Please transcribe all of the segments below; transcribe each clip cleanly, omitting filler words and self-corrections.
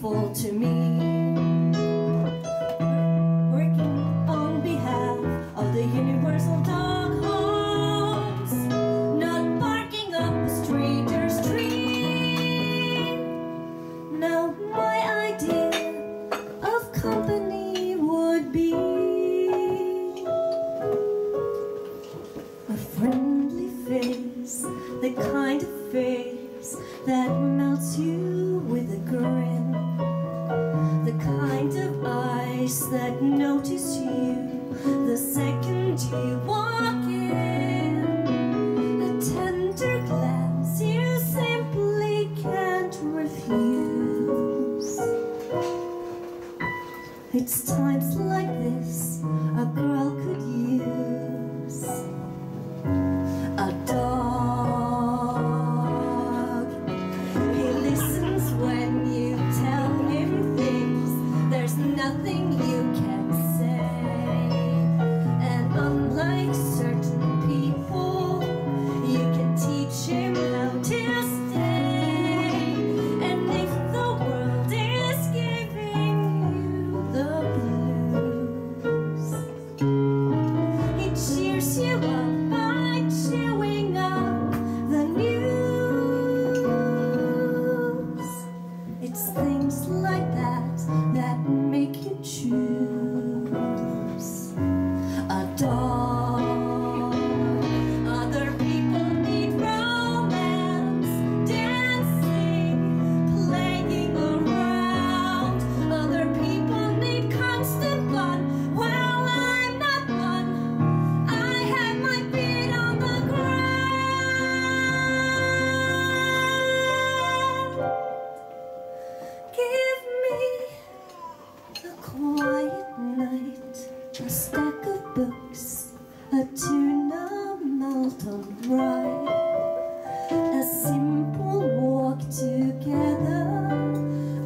meaningful to me. Working on behalf of the universal dog homes, not barking up a stranger's tree. Now my idea of company would be a friendly face, the kind of face that melts you with a grin, the kind of eyes that notice you the second you walk in, a tender glance you simply can't refuse. It's times like this a girl could use a dog. He listens when you tell him things there's nothing you can say. And unlike certain people, you can teach him how to stay. And if the world is giving you the blues, he cheers you up by chewing up the news. It's things like that that make you choose a dog. Other people need romance, dancing, playing around. Other people need constant fun. Well, I'm not one. I have my feet on the ground. Give me the quiet night, a stack of books, a tuna melt on rye, a simple walk together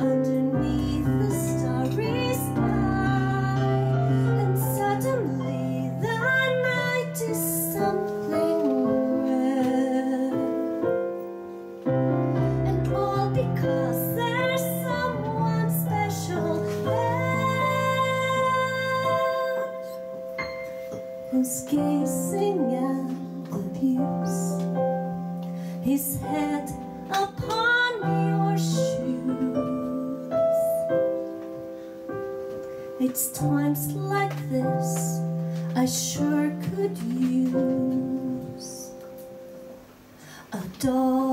underneath the starry sky, and suddenly the night is something red. And all because there's someone special there who's gazing at the views, his head upon your shoes. It's times like this I sure could use a dog.